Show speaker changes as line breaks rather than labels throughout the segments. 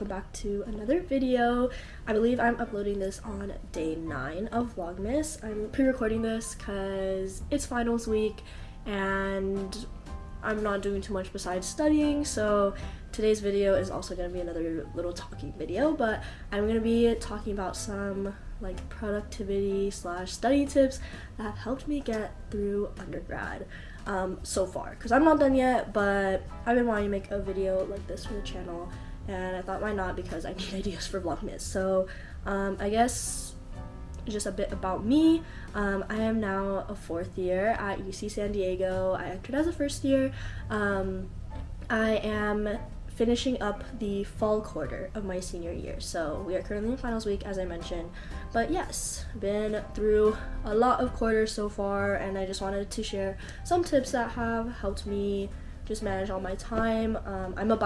welcome back to another video. I believe I'm uploading this on day 9 of Vlogmas. I'm pre-recording this because it's finals week and I'm not doing too much besides studying, so today's video is also going to be another little talking video, but I'm going to be talking about some like productivity slash study tips that have helped me get through undergrad so far, because I'm not done yet, but I've been wanting to make a video like this for the channel and I thought why not, because I need ideas for Vlogmas. So I guess just a bit about me. I am now a 4th year at UC San Diego. I entered as a first year. I am finishing up the fall quarter of my senior year, so we are currently in finals week, as I mentioned. But yes, been through a lot of quarters so far, and I just wanted to share some tips that have helped me just manage all my time. I'm a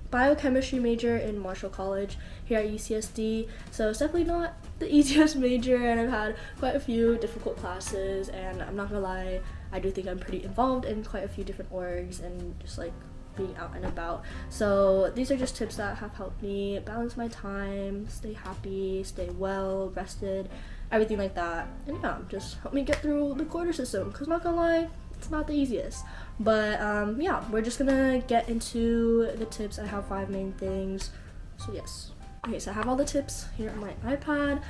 biochemistry major in Marshall College here at UCSD, so it's definitely not the easiest major, and I've had quite a few difficult classes, and I'm not gonna lie, I do think I'm pretty involved in quite a few different orgs and just like being out and about. So these are just tips that have helped me balance my time, stay happy, stay well, rested, everything like that. And yeah, just help me get through the quarter system, because not gonna lie, it's not the easiest. But yeah, we're just gonna get into the tips. I have 5 main things, so yes. Okay, so I have all the tips here on my iPad,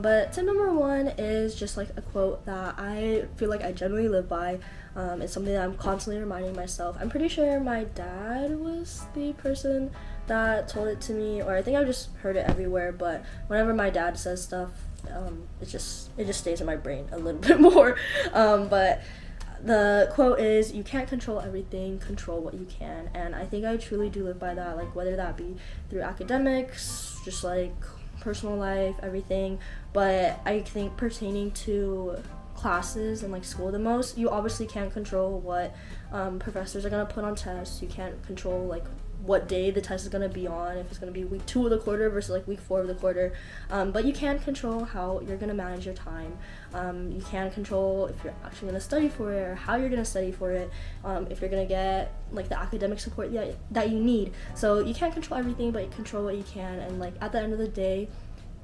but tip number 1 is just like a quote that I feel like I generally live by. It's something that I'm constantly reminding myself. I'm pretty sure my dad was the person that told it to me, or I think I've just heard it everywhere, but whenever my dad says stuff, it just stays in my brain a little bit more. But the quote is, "You can't control everything, control what you can." And I think I truly do live by that, like whether that be through academics, just like personal life, everything. But I think pertaining to classes and like school the most, you obviously can't control what professors are going to put on tests. You can't control like what day the test is going to be on, if it's going to be week 2 of the quarter versus like week 4 of the quarter, but you can control how you're going to manage your time. You can control if you're actually going to study for it, or how you're going to study for it, if you're going to get like the academic support that you need. So you can't control everything, but you control what you can, and like at the end of the day,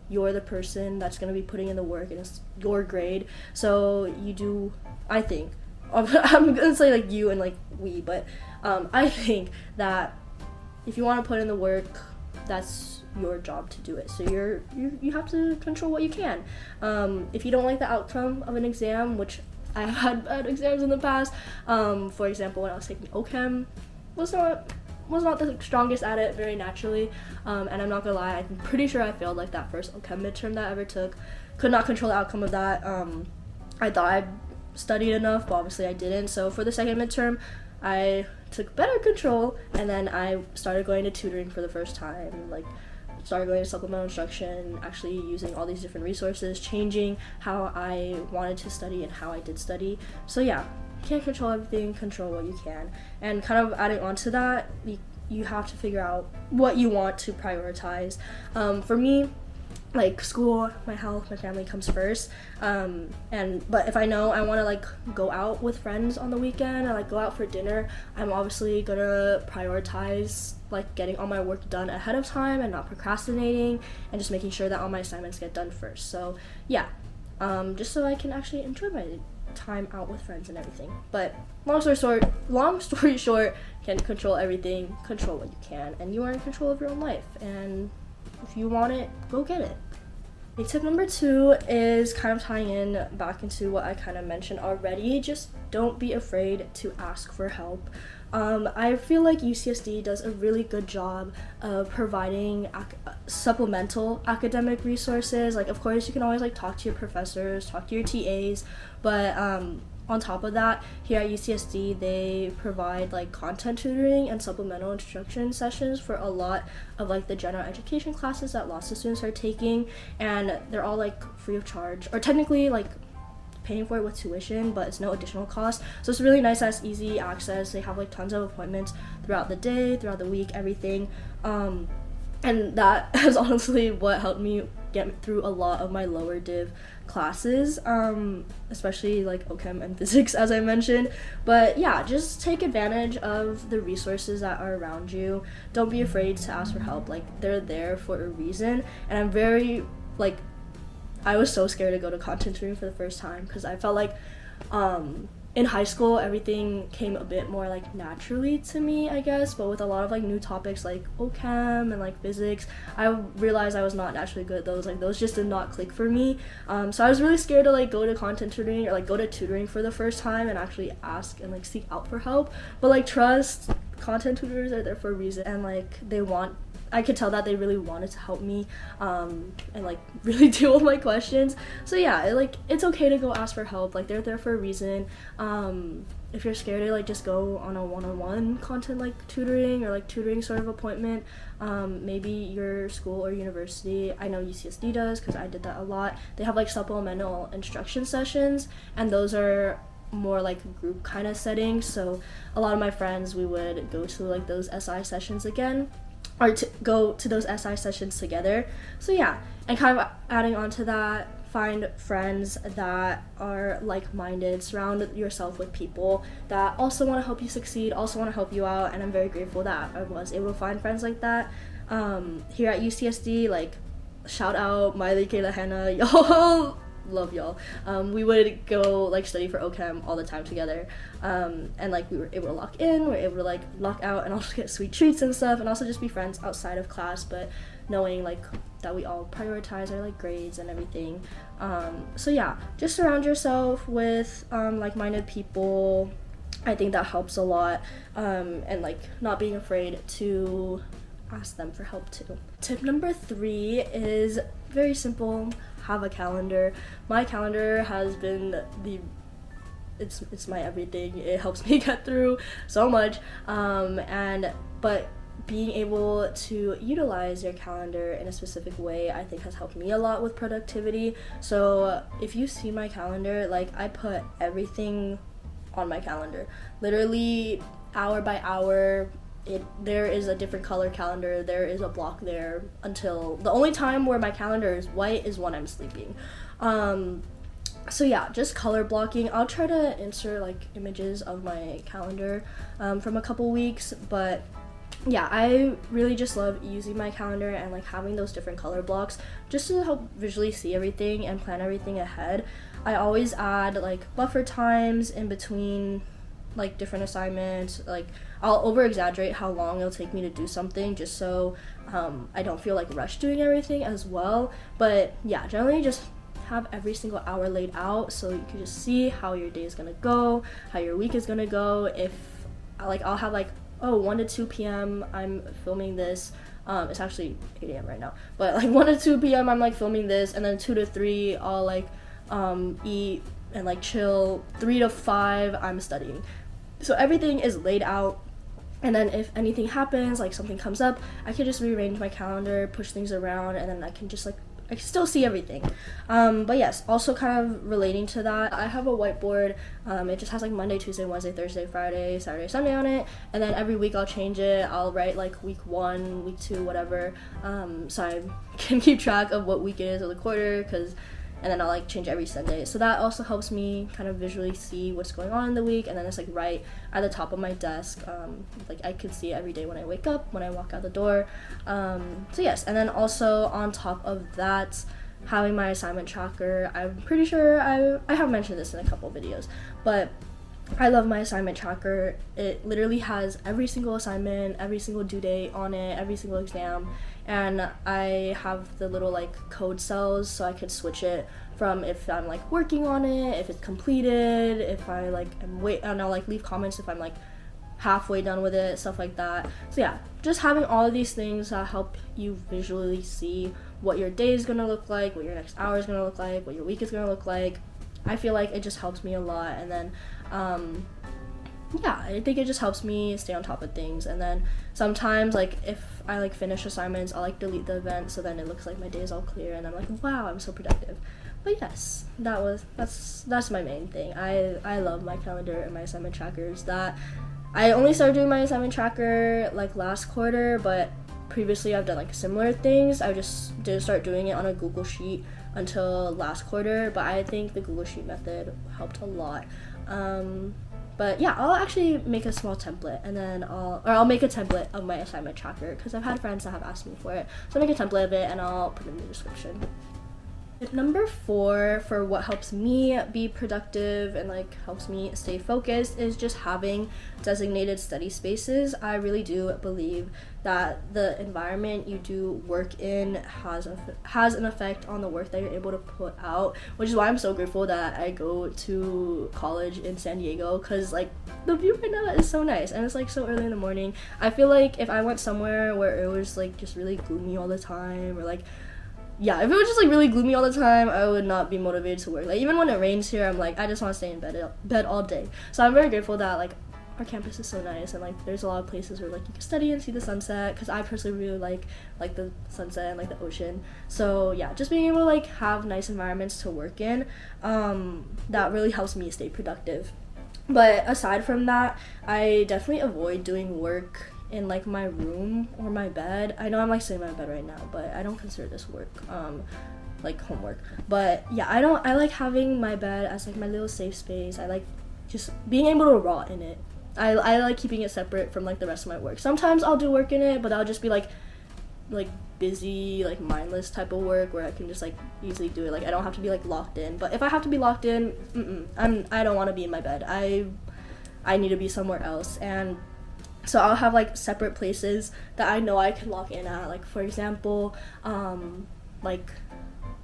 you're the person that's going to be putting in the work, and it's your grade. So you do, I think, I'm going to say like you and like we, but I think that if you want to put in the work, that's your job to do it. So you have to control what you can. If you don't like the outcome of an exam, which I've had bad exams in the past, for example, when I was taking OChem, was not the strongest at it very naturally, and I'm not gonna lie, I'm pretty sure I failed like that first OChem midterm that I ever took. Could not control the outcome of that. I thought I'd studied enough, but obviously I didn't. So for the second midterm, I took better control, and then I started going to tutoring for the first time, like started going to supplemental instruction, actually using all these different resources, changing how I wanted to study and how I did study. So yeah, can't control everything, control what you can. And kind of adding on to that, you have to figure out what you want to prioritize. For me, like school, my health, my family comes first, but if I know I want to like go out with friends on the weekend or like go out for dinner, I'm obviously gonna prioritize like getting all my work done ahead of time and not procrastinating, and just making sure that all my assignments get done first. So yeah, just so I can actually enjoy my time out with friends and everything. But long story short, can't control everything, control what you can, and you are in control of your own life, and if you want it, go get it. Okay, tip number 2 is kind of tying in back into what I kind of mentioned already. Just don't be afraid to ask for help. I feel like UCSD does a really good job of providing supplemental academic resources. Like, of course, you can always like talk to your professors, talk to your TAs, but on top of that, here at UCSD, they provide like content tutoring and supplemental instruction sessions for a lot of like the general education classes that lots of students are taking, and they're all like free of charge, or technically like paying for it with tuition, but it's no additional cost. So it's really nice, that's easy access. They have like tons of appointments throughout the day, throughout the week, everything. And that is honestly what helped me get through a lot of my lower div classes, especially like OChem and physics, as I mentioned. But yeah, just take advantage of the resources that are around you. Don't be afraid to ask for help. Like, they're there for a reason. And I'm very, like, I was so scared to go to content tutoring for the first time because I felt like in high school everything came a bit more like naturally to me, I guess, but with a lot of like new topics like OChem and like physics, I realized I was not naturally good at those. Like, those just did not click for me. So I was really scared to like go to content tutoring or like go to tutoring for the first time and actually ask and like seek out for help. But like, trust, content tutors are there for a reason, and like I could tell that they really wanted to help me and like really deal with my questions. So yeah, it's okay to go ask for help. Like, they're there for a reason. If you're scared to like just go on a one-on-one content like tutoring or like tutoring sort of appointment, maybe your school or university, I know UCSD does because I did that a lot, they have like supplemental instruction sessions, and those are more like group kind of settings. So a lot of my friends, we would go to like those SI sessions again, or to go to those SI sessions together. So yeah, and kind of adding on to that, find friends that are like-minded. Surround yourself with people that also want to help you succeed, also want to help you out, and I'm very grateful that I was able to find friends like that. Here at UCSD, like, shout out Miley, Kayla, Hannah, y'all. Love y'all. We would go like study for OChem all the time together, and like we were able to lock in, we were able to like lock out, and also get sweet treats and stuff, and also just be friends outside of class, but knowing like that we all prioritize our like grades and everything. So yeah, just surround yourself with like-minded people. I think that helps a lot, and like not being afraid to ask them for help too. Tip number 3 is very simple. Have a calendar. My calendar has been it's my everything. It helps me get through so much, but being able to utilize your calendar in a specific way, I think, has helped me a lot with productivity. So if you see my calendar, like, I put everything on my calendar, literally hour by hour. There is a different color calendar, there is a block there, until the only time where my calendar is white is when I'm sleeping. So yeah, just color blocking. I'll try to insert like images of my calendar from a couple weeks, but yeah, I really just love using my calendar and like having those different color blocks just to help visually see everything and plan everything ahead. I always add like buffer times in between like different assignments. Like, I'll over exaggerate how long it'll take me to do something just so I don't feel like rushed doing everything as well. But yeah, generally just have every single hour laid out so you can just see how your day is gonna go, how your week is gonna go. If like, I'll have like, 1 to 2 p.m. I'm filming this. It's actually 8 a.m. right now, but like 1 to 2 p.m. I'm like filming this, and then 2 to 3 I'll like eat and like chill. 3 to 5 I'm studying. So everything is laid out, and then if anything happens, like something comes up, I can just rearrange my calendar, push things around, and then I can just like, I can still see everything. But yes, also kind of relating to that, I have a whiteboard. It just has like Monday, Tuesday, Wednesday, Thursday, Friday, Saturday, Sunday on it, and then every week I'll change it. I'll write like week 1, week 2, whatever, so I can keep track of what week it is of the quarter, and then I'll like change every Sunday. So that also helps me kind of visually see what's going on in the week, and then it's like right at the top of my desk. Like, I can see it every day when I wake up, when I walk out the door. So yes, and then also on top of that, having my assignment tracker. I'm pretty sure I have mentioned this in a couple videos, but I love my assignment tracker. It literally has every single assignment, every single due date on it, every single exam, and I have the little like code cells so I could switch it from if I'm like working on it, if it's completed, if I like and I'll like leave comments if I'm like halfway done with it, stuff like that. So yeah, just having all of these things that help you visually see what your day is gonna look like, what your next hour is gonna look like, what your week is gonna look like. I feel like it just helps me a lot, and then yeah, I think it just helps me stay on top of things. And then sometimes, like, if I like finish assignments, I'll like delete the event so then it looks like my day is all clear and I'm like, wow, I'm so productive. But yes, that's my main thing. I love my calendar and my assignment trackers. That I only started doing my assignment tracker like last quarter, but previously I've done like similar things. I just didn't start doing it on a Google Sheet until last quarter, but I think the Google Sheet method helped a lot. But yeah, I'll actually make a small template, and then I'll make a template of my assignment tracker, because I've had friends that have asked me for it. So I'll make a template of it and I'll put it in the description. Tip number 4 for what helps me be productive and like helps me stay focused is just having designated study spaces. I really do believe that the environment you do work in has an effect on the work that you're able to put out, which is why I'm so grateful that I go to college in San Diego, because like the view right now is so nice and it's like so early in the morning. I feel like if I went somewhere where it was like just really gloomy all the time, or like if it was just like really gloomy all the time, I would not be motivated to work. Like even when it rains here, I'm like, I just want to stay in bed all day. So I'm very grateful that like our campus is so nice, and like there's a lot of places where like you can study and see the sunset, because I personally really like the sunset and like the ocean. So yeah, just being able to like have nice environments to work in, that really helps me stay productive. But aside from that, I definitely avoid doing work in like my room or my bed. I know I'm like sitting in my bed right now, but I don't consider this work, like homework. But yeah, I like having my bed as like my little safe space. I like just being able to rot in it. I like keeping it separate from like the rest of my work. Sometimes I'll do work in it, but I'll just be like busy, like mindless type of work where I can just like easily do it. Like I don't have to be like locked in. But if I have to be locked in, I don't want to be in my bed. I need to be somewhere else. And so I'll have like separate places that I know I can log in at. Like for example, like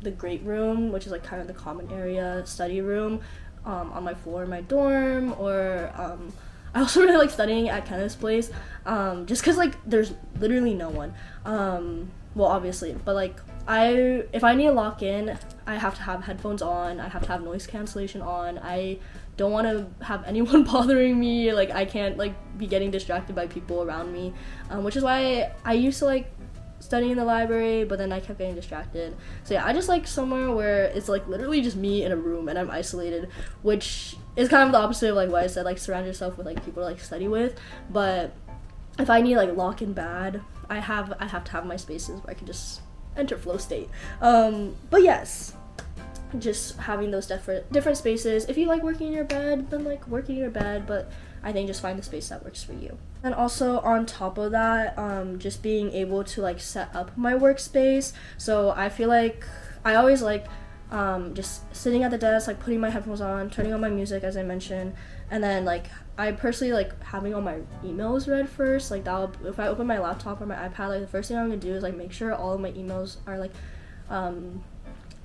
the great room, which is like kind of the common area study room, on my floor in my dorm, or I also really like studying at Kenneth's place, just because like there's literally no one. Well, obviously, but like if I need to lock in, I have to have headphones on. I have to have noise cancellation on. I don't want to have anyone bothering me. Like I can't like be getting distracted by people around me, which is why I used to like studying in the library, but then I kept getting distracted. So yeah, I just like somewhere where it's like literally just me in a room and I'm isolated, which is kind of the opposite of like what I said, like surround yourself with like people to like study with. But if I need like lock in bad, I have to have my spaces where I can just enter flow state. But yes, just having those different spaces. If you like working in your bed, then like working in your bed, but I think just find the space that works for you. And also on top of that, just being able to like set up my workspace. So I feel like I always like just sitting at the desk, like putting my headphones on, turning on my music as I mentioned, and then like I personally like having all my emails read first. Like if I open my laptop or my iPad, like the first thing I'm gonna do is like make sure all of my emails are like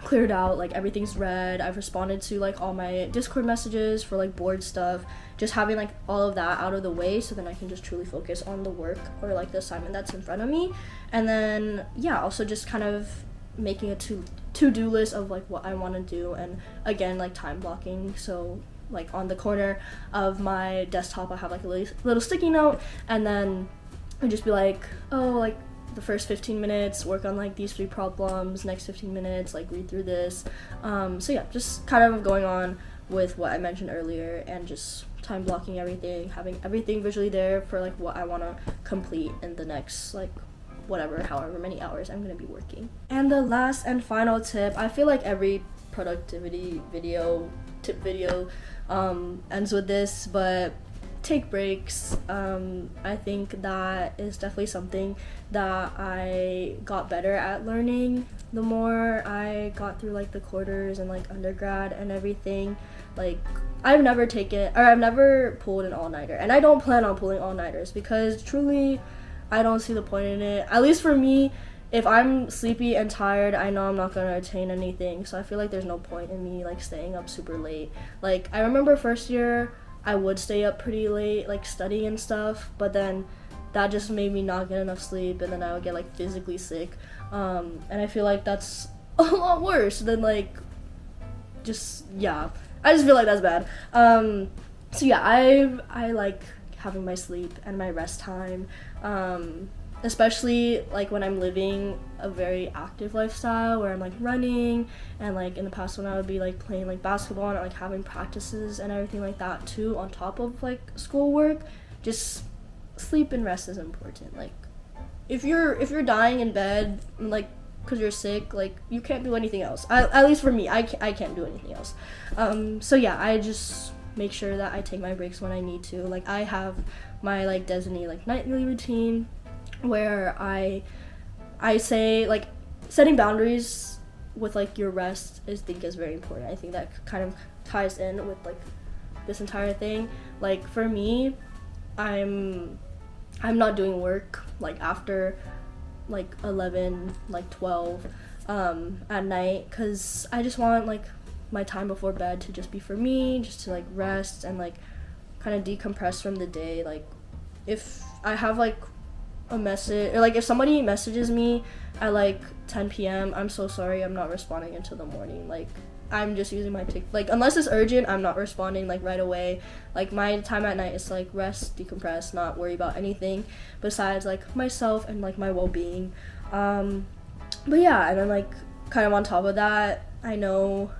cleared out, like everything's read. I've responded to like all my Discord messages for like board stuff, just having like all of that out of the way, so then I can just truly focus on the work or like the assignment that's in front of me. And then yeah, also just kind of making a to-do list of like what I want to do, and again like time blocking. So like on the corner of my desktop I have like a little sticky note, and then I just be like, oh, like the first 15 minutes work on like these 3 problems, next 15 minutes like read through this. So yeah, just kind of going on with what I mentioned earlier, and just time blocking everything, having everything visually there for like what I want to complete in the next like however many hours I'm gonna be working. And the last and final tip, I feel like every productivity tip video ends with this, but take breaks. I think that is definitely something that I got better at learning the more I got through like the quarters and like undergrad and everything. Like I've never pulled an all-nighter, and I don't plan on pulling all-nighters because truly I don't see the point in it. At least for me, if I'm sleepy and tired, I know I'm not gonna attain anything, so I feel like there's no point in me like staying up super late. Like I remember first year I would stay up pretty late like studying and stuff, but then that just made me not get enough sleep, and then I would get like physically sick, and I feel like that's a lot worse than like I just feel like that's bad. So yeah, I like having my sleep and my rest time, especially like when I'm living a very active lifestyle where I'm like running, and like in the past when I would be like playing like basketball and like having practices and everything like that too on top of like schoolwork. Just sleep and rest is important. Like if you're dying in bed, like, because you're sick, like, you can't do anything else. At least for me, I can't do anything else. So yeah, I just make sure that I take my breaks when I need to. Like, I have my like designated like nightly routine where I say, like, setting boundaries with like your rest I think is very important. I think that kind of ties in with like this entire thing. Like, for me, I'm not doing work like after like 11, like 12 at night, because I just want like my time before bed to just be for me, just to like rest and like kind of decompress from the day. Like, if I have like a message, or like if somebody messages me at like 10 p.m, I'm so sorry, I'm not responding until the morning. Like, I'm just using my like, unless it's urgent, I'm not responding like right away. Like, my time at night is like rest, decompress, not worry about anything besides like myself and like my well-being. But yeah, and then like kind of on top of that, I know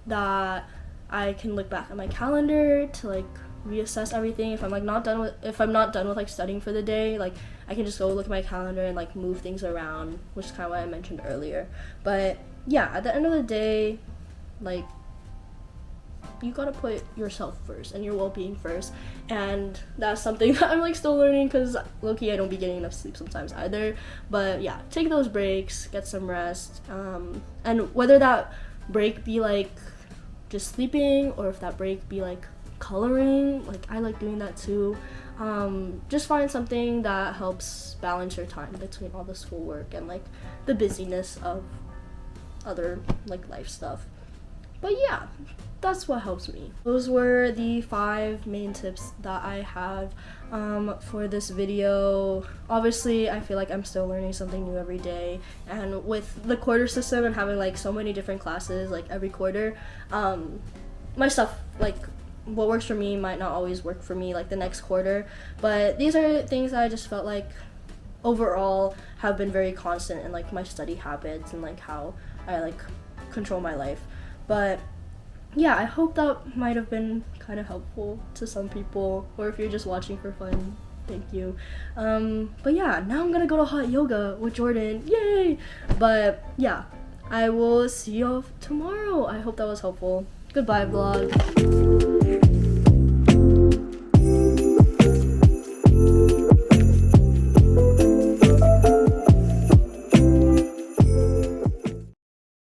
that I can look back at my calendar to like reassess everything. If I'm not done with like studying for the day, like I can just go look at my calendar and like move things around, which is kind of what I mentioned earlier. But yeah, at the end of the day, like, you gotta put yourself first and your well-being first, and that's something that I'm like still learning, because low-key I don't be getting enough sleep sometimes either. But yeah, take those breaks, get some rest, and whether that break be like just sleeping, or if that break be like coloring, like I like doing that too. Just find something that helps balance your time between all the schoolwork and like the busyness of other like life stuff. But yeah, that's what helps me. Those were the 5 main tips that I have for this video. Obviously, I feel like I'm still learning something new every day, and with the quarter system and having like so many different classes like every quarter, my stuff, like what works for me might not always work for me like the next quarter. But these are things that I just felt like overall have been very constant in like my study habits and like how I like control my life. But yeah, I hope that might have been kind of helpful to some people, or if you're just watching for fun, thank you. But yeah, now I'm gonna go to hot yoga with Jordan, yay! But yeah, I will see y'all tomorrow. I hope that was helpful. Goodbye, vlog.